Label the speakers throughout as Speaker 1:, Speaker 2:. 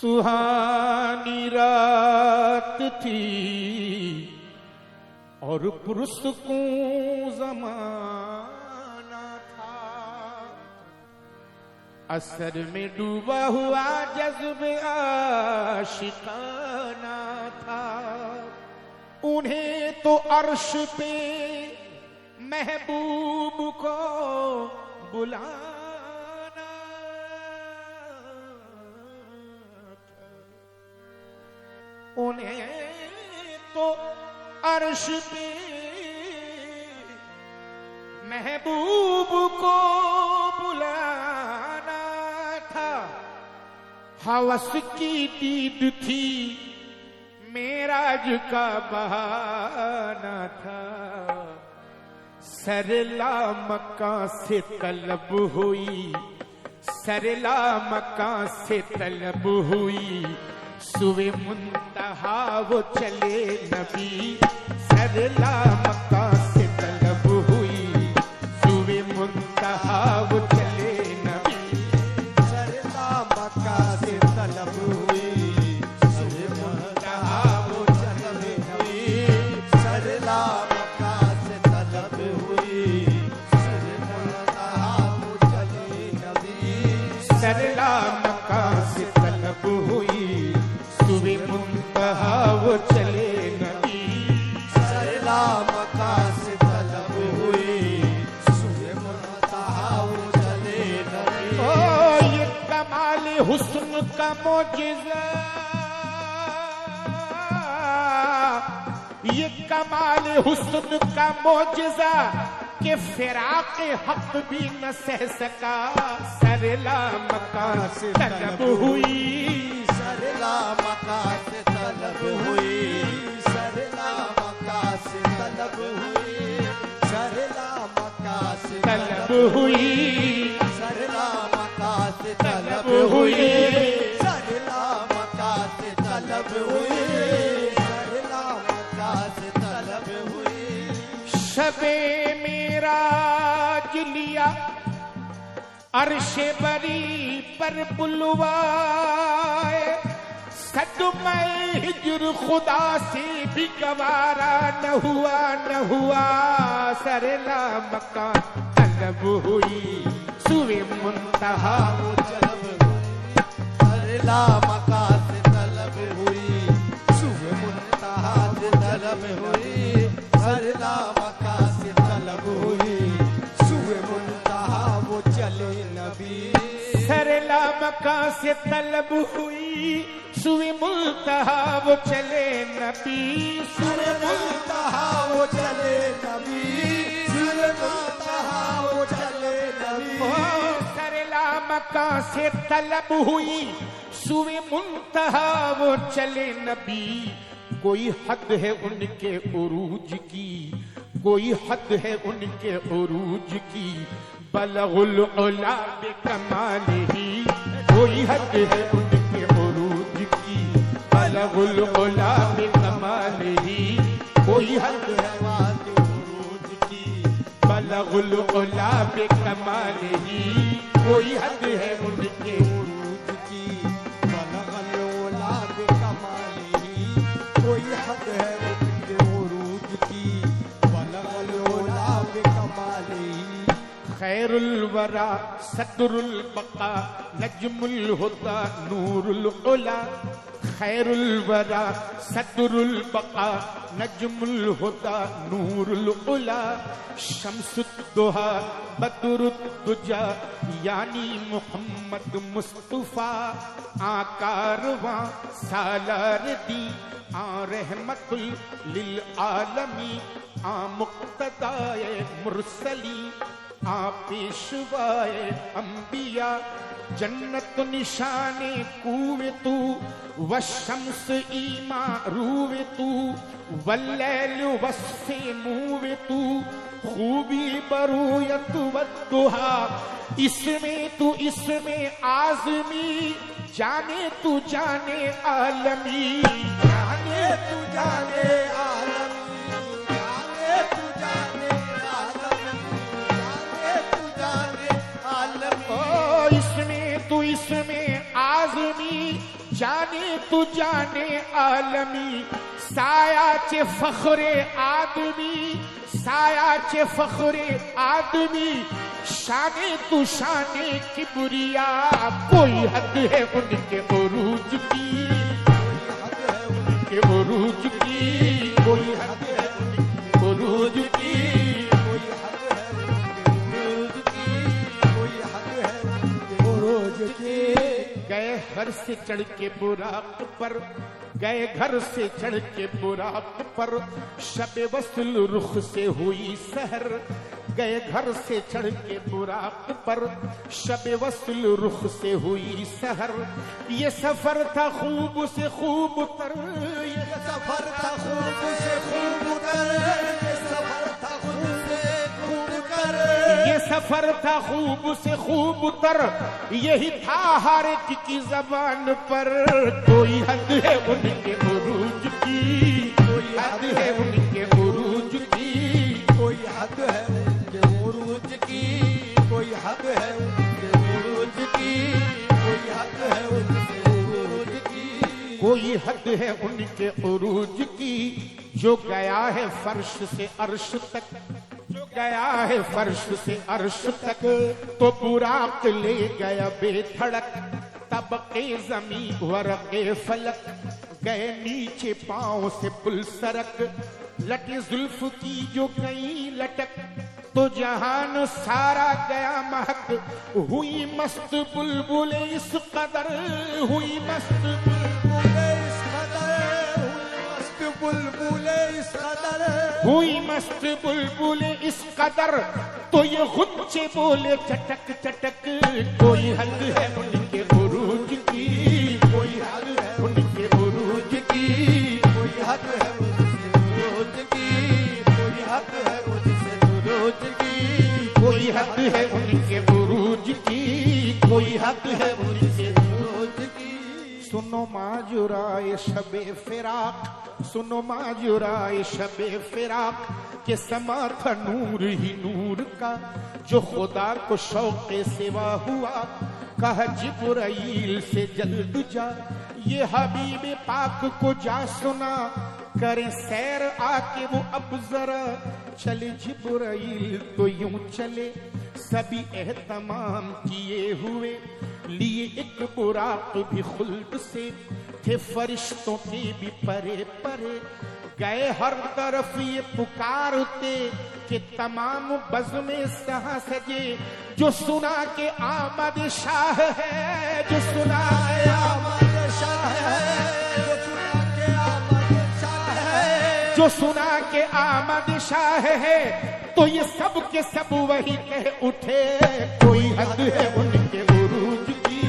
Speaker 1: सुहानी रात थी और पुरस्कूं ज़माना था। असर में डूबा हुआ जज्बे आशिकाना था। उन्हें तो अर्श पे महबूब को बुलाना था। उन्हें तो अर्श पे महबूब को बुलाना था। हवस की दीद थी मेराज का बहाना था। सरला मक्का से तलब हुई, सरला मक्का से तलब हुई, सुवे मुंतहा वो चले नबी। सरला मक्का से तलब हुई, सुवे मुंतहा वो चले नबी।
Speaker 2: सरला मक्का से तलब हुई, सुवे मुंतहा वो चले नबी। सरला मक्का से तलब हुई, सुवे मुंतहा वो चले नबी।
Speaker 1: सरला मक्का से तलब हुई, सुवे मुंतहा वो चले नबी।
Speaker 2: सरला मक्का से तलब हुई, सुवे मुंतहा वो चले नबी।
Speaker 1: ओ ये कमाल हुस्न का मोजिज़ा, ये कमाल हुस्न का मोजिज़ा के फिराक हक भी न सह सका। सरला मक्का से तलब हुई,
Speaker 2: सरला मक्का से तलब हुई, सरला मक्का से तलब हुई, सरला मक्का से
Speaker 1: तलब हुई,
Speaker 2: सरला मक्का से
Speaker 1: तलब
Speaker 2: तलब
Speaker 1: हुई।
Speaker 2: हुई, सरला मक्का से तलब हुई, सरला मक्का से तलब हुई।
Speaker 1: शबे मेराज लिया अर्शे बरी पर बुलवाए। सदमे हिज्र खुदा से भी गवारा न हुआ, न हुआ। सरला मक्का तलब हुई, सुवे मुंतहा
Speaker 2: वो चलब सरला मक्का से तलब हुई, सुवे मुंतहा से तलब हुई। सरला मक्का से तलब हुई, सुवे मुंतहा वो चले नबी।
Speaker 1: सरला मक्का से तलब हुई, सुवे मुंतहा वो चले नबी।
Speaker 2: सुवे मुंतहा वो चले नबी, सुवे मुंतहा वो चले नबी।
Speaker 1: ओ सरला मक्का से तलब हुई, सुवे मुंतहा वो चले नबी। कोई हद है उनके उरूज की, कोई हद है उनके उरूज की। बलगुल उला बेकमालिही, कोई हद है उनके उरूज की। बलगुल उला बेकमालिही, कोई हद है
Speaker 2: वादे उरूज की,
Speaker 1: बलगुल उला बेकमालिही, कोई हद है उनके
Speaker 2: उरूज की। बलगल उला बेकमालिही, कोई हद है उनके उरूज की। बलगल उला बेकमालिही।
Speaker 1: खैरुल वरा सदरुल बका नजमुल हुदा नूरुल उला। खैरुल वरा सदरुल बका नजमुल हुदा नूरुल उला। शम्सुद्दुहा बदरुद्दुजा यानी मोहम्मद मुस्तफा। आकारवा सालार दी आ रहमतुल लिल आलमी। आ मुक्तदाए मुरसली, आ पेशवाए अंबिया। जन्नत निशाने कुवे तू, व शम्स ईमा रूवे तू। वल्लैल वस्फे मुवे तू, खूबी बरूयत वद्दुहा। इसमें तू इसमें आज़मी, जाने तू जाने आलमी।
Speaker 2: जाने तू जाने आलमी, जाने तू जाने आलमी, जाने तू जाने आलमी।
Speaker 1: ओ इसमें तू इसमें आज़मी, आदमी जाने तू जाने आलमी साया चे फखरे आदमी साया चे फखरे आदमी शाने तू शाने किबरिया कोई हद है उनके उरूज की उनके उरूज की कोई हद है उनके उरूज की
Speaker 2: कोई हद है उरूज की
Speaker 1: गए घर से चढ़ के बुराक पर गए घर से चढ़ के बुराक पर शबे वसल रुख से हुई सहर गए घर से चढ़ के बुराक पर शबे वसल रुख से हुई सहर ये सफर था खूब से खूब तर ये
Speaker 2: सफर था खूब से खूब कर ये सफर था खूब से खूब कर
Speaker 1: ये सफर था खूब से खूब तर यही था हर एक की जबान पर कोई हद है उनके उरूज की कोई हद है उनके उरूज की
Speaker 2: कोई हद है उनके उरूज की कोई हद है उनके उरूज की कोई हद है उनके उरूज की
Speaker 1: कोई हद है उनके उरूज की जो गया है फर्श से अर्श तक जो गया है फर्श से अर्श तक तो बुराक ले गया बेधड़क तबके जमी वरके फलक गए नीचे पांव से पुल सरक लटे जुल्फ की जो गई लटक तो जहान सारा गया महक हुई मस्त बुलबुल इस कदर हुई मस्त
Speaker 2: बुलबुल इस कदर
Speaker 1: हुई मस्त बुलबुल इस कदर तो ये गुच्चे बोले चटक चटक कोई हद है उनके उरूज की कोई हद है उनके उरूज की
Speaker 2: कोई हद है उनके उरूज की कोई हद है उनके उरूज की
Speaker 1: कोई हद है उनके उरूज की कोई हद है उनके
Speaker 2: उरूज की
Speaker 1: सुनो माजुराए शबे फिराक सुनो माजुराए शबे फिराक के समा था नूर ही नूर का जो खुदा को शौक़े सिवा हुआ कहा जिब्राइल से जल्द जा ये हबीब पाक को जा सुना करे सैर आके वो अब जरा चले जिब्राइल तो यूं चले सभी एहतमाम किए हुए लिए एक बुराक भी खुल्द से थे फरिश्तों के भी परे परे गए हर तरफ ये पुकारते कि तमाम बज़्म सहा सजे जो सुना के आमद शाह है जो सुना के
Speaker 2: आमद शाह है जो सुना के आमद शाह है
Speaker 1: जो सुना के आमद शाह है तो ये सब के सब वही कह उठे कोई हद है उनके उरूज की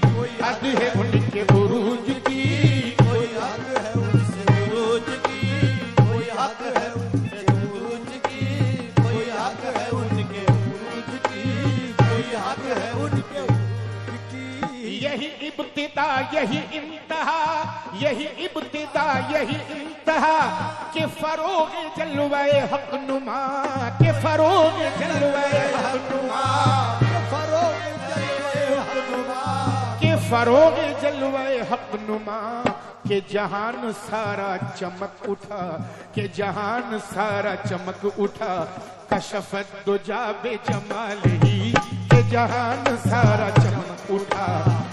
Speaker 1: कोई हद है उनके उरूज की
Speaker 2: कोई हद है उनके उरूज की कोई हद है उनके उरूज की कोई हद है उनके उरूज की कोई हद है उनके
Speaker 1: यही इब्तिदा यही इंतहा यही इब्तिदा यही इंतहा के फरोग जलवाए हक नुमा के फरोग जलवाए हक नुमा
Speaker 2: फरोग जलवाए हक नुमा
Speaker 1: के फरोग जलवाए हक नुमा के जहान सारा चमक उठा के जहान सारा चमक उठा कशफत दो जाबे जमाल ही के जहान सारा चमक उठा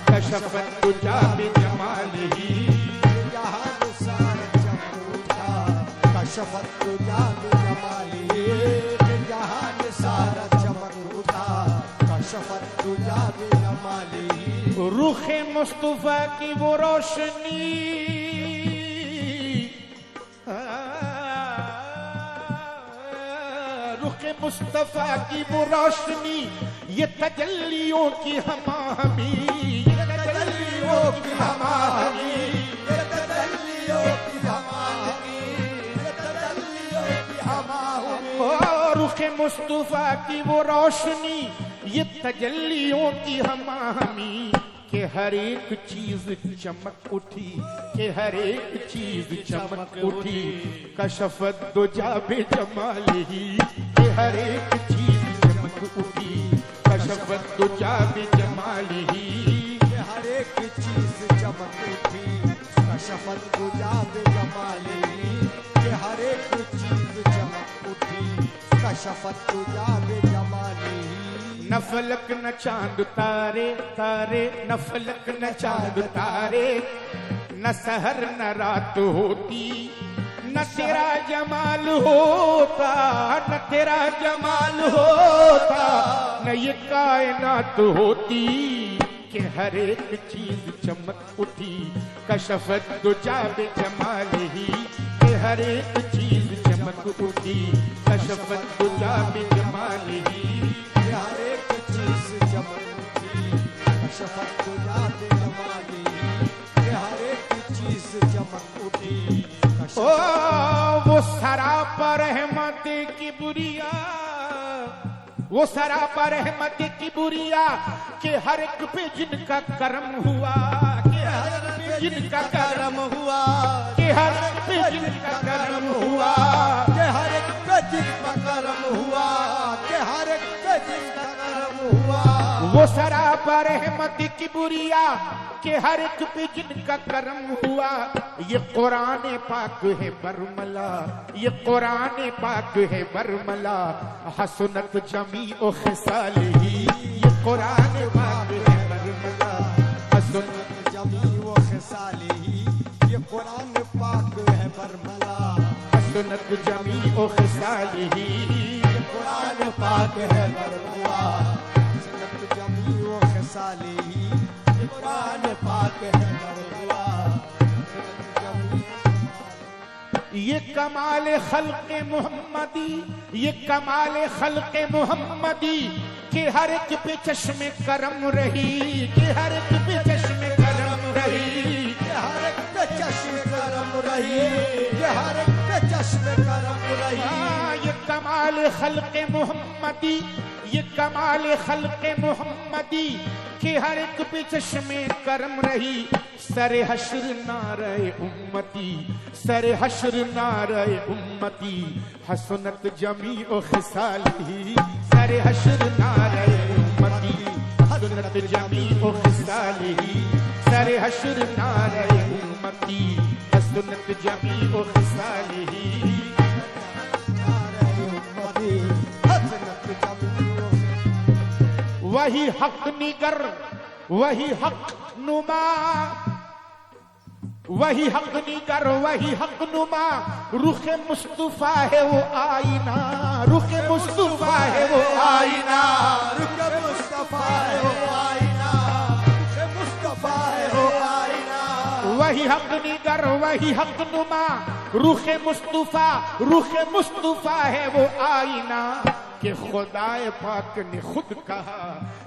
Speaker 1: कशफत दो जाबे जमाल ही
Speaker 2: जहान सारा चमक उठा कशफत दो जाबे जमाल ही जहान सारा चमक उठा कशफत दो जाबे जमाल ही
Speaker 1: रुखे मुस्तफा की वो रोशनी रुखे मुस्तफा की वो रोशनी ये तजल्लियों की हमामी ये तजल्लियों की हमामी
Speaker 2: ये तजल्लियों की हमामी ये तजल्लियों की हमामी
Speaker 1: रुखे मुस्तफा की वो रोशनी ये तजल्लियों की हमामी के हर एक चीज चमक उठी के हर एक चीज चमक उठी कशफत दो जाबे जमाल ही के हर एक चीज चमक उठी कशफत दो जाबे जमाल ही
Speaker 2: हर एक चीज चमक उठी कशफत गुजा बेजमाली कि हर एक चीज चमक उठी कशफत गुजा बेजमाली
Speaker 1: न फलक न चांद तारे तारे न फलक न चांद तारे न सहर न रात होती न तेरा जमाल होता न तेरा जमाल होता न ये कायनात होती कि हर एक चीज चमक उठी कशफत दुजा बेजमालिही कि हर एक चीज चमक उठी कशफत दुजा बेजमालिही
Speaker 2: हर एक चीज चमक उठी कशफत गुजा बेजमाली कि हर एक चीज चमक उठी
Speaker 1: ओ वो सरापा रहमत की बुरिया वो सरापा रहमत की बुरिया कि हर एक पे जिनका करम हुआ कि हर एक पे जिनका करम
Speaker 2: हुआ
Speaker 1: कि हर एक पे जिनका करम हुआ
Speaker 2: कि हर एक पे जिनका करम हुआ कि हर एक पे जिनका करम हुआ
Speaker 1: वो सरापा रहमत की बुरिया कि हर एक पे जिनका करम हुआ ये कुरान पाक है बरमला ये कुरान पाक है बरमला हसनत जमी ओ खिसालिही ये कुरान पाक है बरमला हसनत
Speaker 2: जमी व खिसालिही ये कुरान पाक है बरमला
Speaker 1: हसनत जमी ओ खिसालिही
Speaker 2: ये कुरान पाक है बरमला हसनत जमी व खिसालिही ये कुरान पाक है बरमला
Speaker 1: ये कमाल खल्क़े मोहम्मदी ये कमाल खल्क़े मोहम्मदी कि हर एक पे चश्मे करम रही कि हर एक पे चश्मे करम रही
Speaker 2: हर एक पे चश्मे करम रही हर एक पे चश्मे करम रही
Speaker 1: ये कमाल खल्क़े मोहम्मदी ये कमाल खल्क़े मोहम्मदी कि हर एक पे चश्मे करम रही सरे हश्र नारे उम्मती सरे हश्र नारे उम्मती हसनत जमी ओ खिसालिही सरे हश्र नारे उम्मती हसनत जमी ओ खिसालिही सरे हश्र नारे उम्मती हसनत जमी ओ खिसालिही वही हक निगर वही हक नुमा वही हक निगर वही हक नुमा रुखे मुस्तफा है वो आईना रुखे मुस्तफा है वो आईना
Speaker 2: रुखे मुस्तफा है वो आईना रुखे मुस्तफा है वो आईना
Speaker 1: वही हक निगर वही हक नुमा रुखे मुस्तफा है वो आईना कि खुदाए पाक ने खुद कहा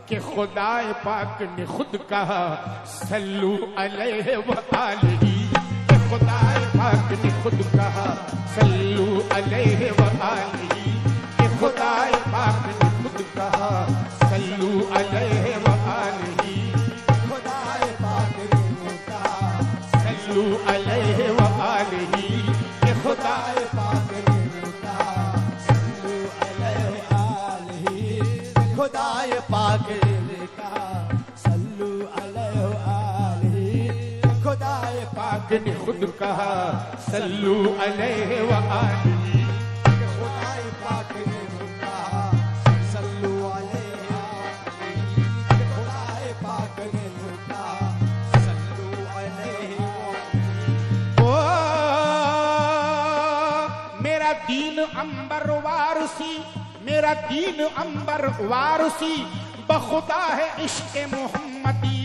Speaker 1: कि खुदाए पाक ने खुद कहा सल्लू अलैहि व आलिही कि खुदाए पाक ने खुद कहा सल्लू अलैहि व आलिही कि खुदाए पाक ने खुद कहा सल्लू अलैहि व आलिही
Speaker 2: खुदाए पाक ने कहा
Speaker 1: सल्लू अलैहि व आलिही कि खुदाए
Speaker 2: पाक ने कहा सल्लू अलैहि आलिही खुदाए पाक ने कहा सल्लू अलैहि आलिही खुदाए
Speaker 1: पाक ने खुद कहा सल्लू अलैहि व आलिही
Speaker 2: खुदाए पाक ने कहा सल्लू अलैहि आलिही खुदाए पाक ने कहा सल्लू अलैहि
Speaker 1: ओ मेरा दीन अंबर वारसी मेरा दीन अंबर वारसी बखुदा है इश्क मोहम्मदी